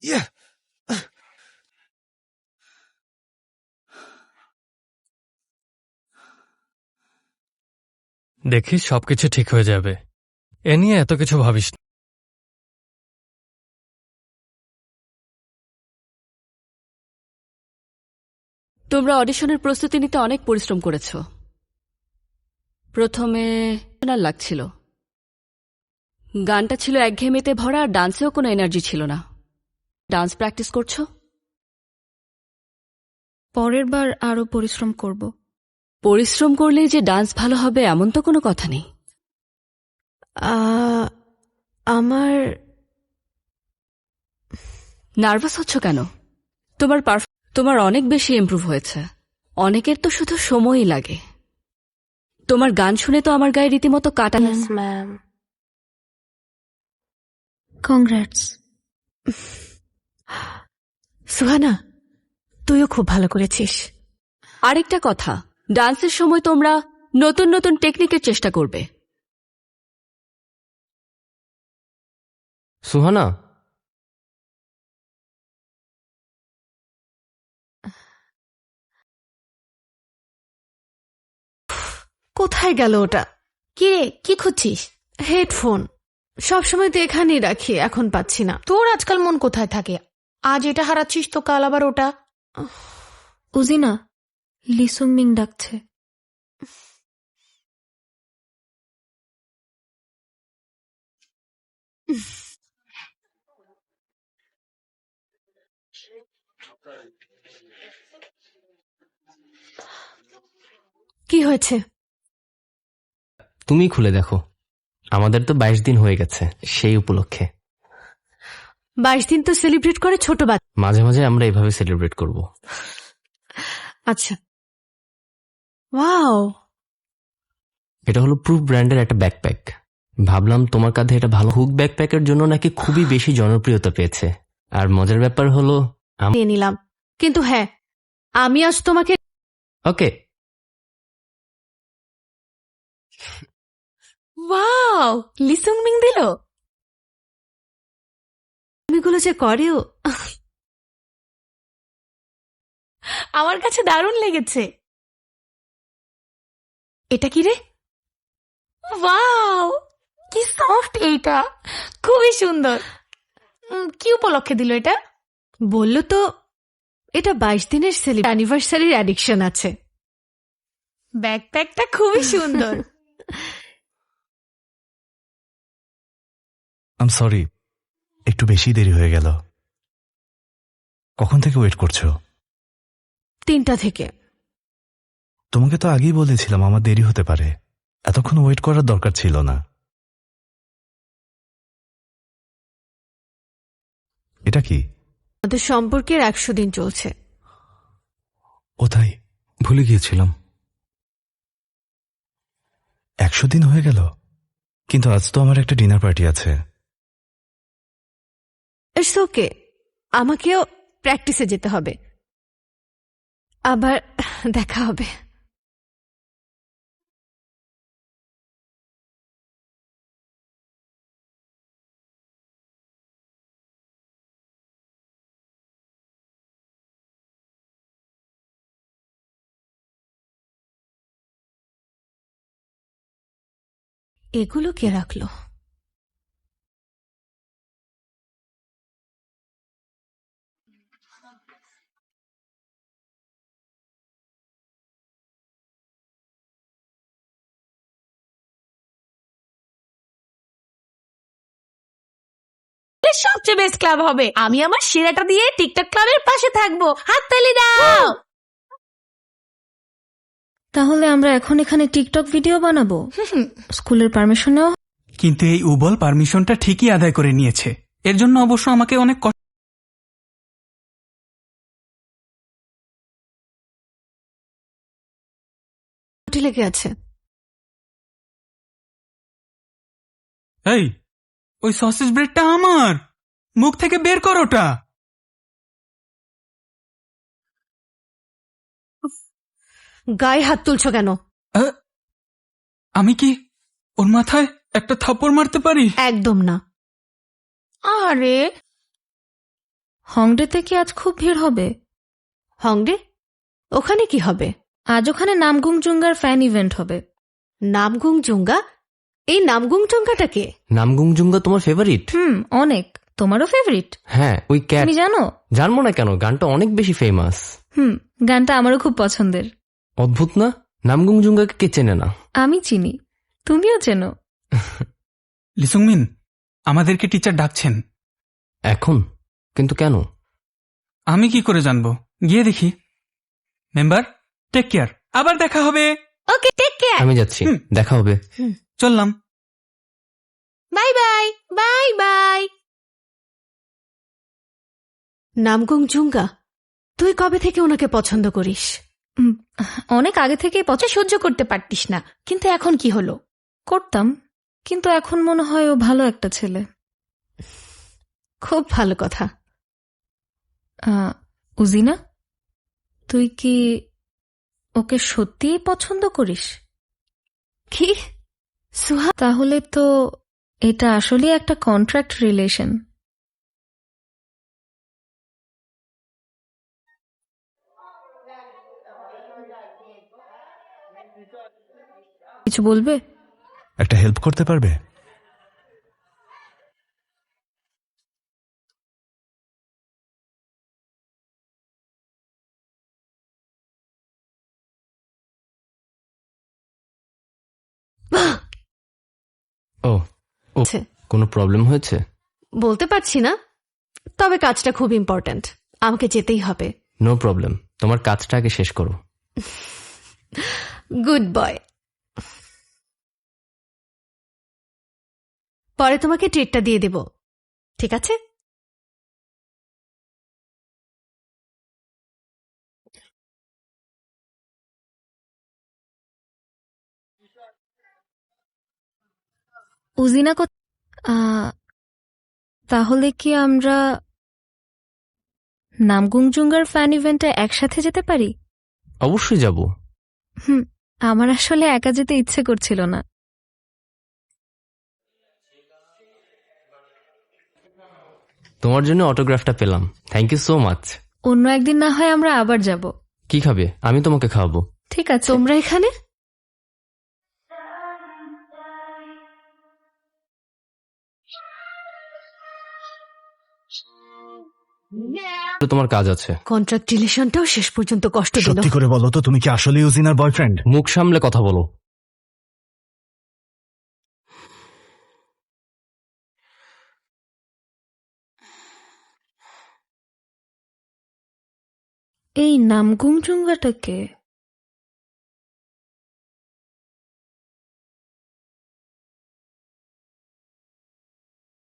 ইয়া দেখিস সবকিছু ঠিক হয়ে যাবে। এ নিয়ে এত কিছু ভাবিস না। তোমরা অডিশনের প্রস্তুতি নিতে অনেক পরিশ্রম করেছ। প্রথমে লাগছিল, গানটা ছিল একঘেয়েমিতে ভরা, আর ডান্সেও কোনো এনার্জি ছিল না। ডান্স প্র্যাকটিস করছো? পরের বার আরো পরিশ্রম করব। পরিশ্রম করলেই যে ডান্স ভালো হবে এমন তো কোনো কথা নেই। আমার নার্ভাস হচ্ছ কেন? তোমার অনেক বেশি ইমপ্রুভ হয়েছে। অনেকের তো শুধু সময়ই লাগে। তোমার গান শুনে তো আমার গায়ে রীতিমতো কাটা। Ma'am, congrats. সুহানা, তুইও খুব ভালো করেছিস। আরেকটা কথা, ডান্সের সময় তোমরা নতুন নতুন টেকনিকের চেষ্টা করবে। সুহানা, কোথায় গেল ওটা? কি রে, কি খুঁজছিস? হেডফোন। সবসময় তো এখানেই রাখি, এখন পাচ্ছি না। তোর আজকাল মন কোথায় থাকে? আজ এটা হারাচ্ছিস তো কাল আবার ওটা। উজিনা, লিসুং মিং ডাকছে। কি হয়েছে? তুমি খুলে দেখো। আমাদের তো 22 দিন হয়ে গেছে সেই উপলক্ষে। 22 দিন তো সেলিব্রেট করে ছোট বাচ্চা। মাঝে মাঝে আমরা এভাবে সেলিব্রেট করব। আচ্ছা, ওয়াও, এটা হলো প্রুফ ব্র্যান্ডের একটা ব্যাকপ্যাক। ভাবলাম তোমার কাঁধে এটা ভালো। হুক ব্যাকপ্যাকের জন্য নাকি খুবই বেশি জনপ্রিয়তা পেয়েছে। আর মজার ব্যাপার হলো নিয়ে নিলাম। কিন্তু হ্যাঁ, আমি আজ তোমাকে ওকে। ওয়াও, লিসুং মিং দিল। এগুলো যে করেও আমার কাছে দারুণ লেগেছে। এটা কি রে? ওয়াও, কি সফট এইটা, খুবই সুন্দর। কি উপলক্ষে দিল এটা? বললো তো এটা 22 দিনের অ্যানিভার্সারির অ্যাডিকশন আছে। ব্যাকপ্যাকটা খুবই সুন্দর। আম সরি, একটু বেশি দেরি হয়ে গেল। কখন থেকে ওয়েট করছো? 3টা থেকে। তোমাকে তো আগেই বলেছিলাম আমার দেরি হতে পারে। এতক্ষণ ওয়েট করার দরকার ছিল না। এটা কি? আমাদের সম্পর্কের 100 দিন চলছে। ও তাই, ভুলে গিয়েছিলাম। 100 দিন হয়ে গেল? কিন্তু আজ তো আমার একটা ডিনার পার্টি আছে। ইটস ওকে, আমাকেও প্র্যাকটিসে যেতে হবে। আবার দেখা হবে। এগুলো কে রাখলো? সবচেয়ে বেস্ট ক্লাব হবে। আমি আমার সেরাটা দিয়ে টিকটক ক্লাবের পাশে থাকবো। হাততালি দাও। তাহলে আমরা এখন এখানে টিকটক ভিডিও বানাবো? স্কুলের পারমিশন নেওয়া? কিন্তু এই উবল পারমিশনটা ঠিকই আদায় করে নিয়েছে। এর জন্য অবশ্য আমাকে অনেক কষ্ট। লেগে আছে। এই, ওই সসেজ ব্রেডটা আমার। মুখ থেকে বের কর ওটা। গায়ে হাত তুলছো কেন? আমি কি ওর মাথায় একটা থাপ্পড় মারতে পারি? একদম না। আরে হংডেতে কি আজ খুব ভিড় হবে? হংডে? ওখানে কি হবে? আজ ওখানে নামগুং জুঙ্গার ফ্যান ইভেন্ট হবে। নামগুং জুঙ্গা? এই নামগুং জুঙ্গাটা কে? নামগুংজুঙ্গা তোমার ফেভারিট? অনেক। তোমারও ফেভারিট? হ্যাঁ, ওই ক্যাট। তুমি জানো? জানবো না কেন, গানটা অনেক বেশি ফেমাস। গানটা আমারও খুব পছন্দের। অদ্ভুত না, নামগুংজুঙ্গাকে কে চেনে না? আমি চিনি, তুমিও চেনো। লিসুংমিন, আমাদেরকে টিচার ডাকছেন। এখন? কিন্তু কেন? আমি কি করে জানবো? গিয়ে দেখি। মেম্বার, টেক কেয়ার, আবার দেখা হবে। Okay, take care. আমি যাচ্ছি, দেখা হবে। চললাম। Bye bye, bye bye. Namgung Junga, তুই কবে থেকে ওনাকে পছন্দ করিস? অনেক আগে থেকেই সহ্য করতে পারতিস না, কিন্তু এখন কি হলো? করতাম, কিন্তু এখন মনে হয় ও ভালো একটা ছেলে। খুব ভালো কথা। উজিনা, তুই কি ওকে সত্যিই পছন্দ করিস? কি? সুহা, তাহলে তো এটা আসলে একটা কন্ট্রাক্ট রিলেশন। কিছু বলবে? একটা হেল্প করতে পারবে? ও, আচ্ছা। কোনো প্রবলেম হয়েছে? বলতে পারছি না, তবে কাজটা খুব ইম্পর্ট্যান্ট, আমাকে যেতেই হবে। নো প্রবলেম, তোমার কাজটা আগে শেষ করো। Good boy. পরে তোমাকে ট্রিটটা দিয়ে দেব, ঠিক আছে? উজিনা তাহলে কি আমরা নামগুংজুঙ্গার ফ্যান ইভেন্টে একসাথে যেতে পারি? অবশ্যই যাব। আমার আসলে একা যেতে ইচ্ছে করছিল না। তোমার জন্য অটোগ্রাফটা পেলাম, থ্যাংক ইউ সো মাচ। অন্য একদিন না হয় আমরা আবার যাব। কি খাবে? আমি তোমাকে খাওয়াবো। ঠিক আছে। তোমরা এখানে? তোমার কাজ আছে। কন্ট্রাক্ট রিলেশনটাও শেষ পর্যন্ত কষ্ট দিল। সত্যি করে বলো তো, তুমি কি আসলে ইউজিনার বয়ফ্রেন্ড? মুখ সামলে কথা বলো। এই নামগুংজুঙ্গাটাকে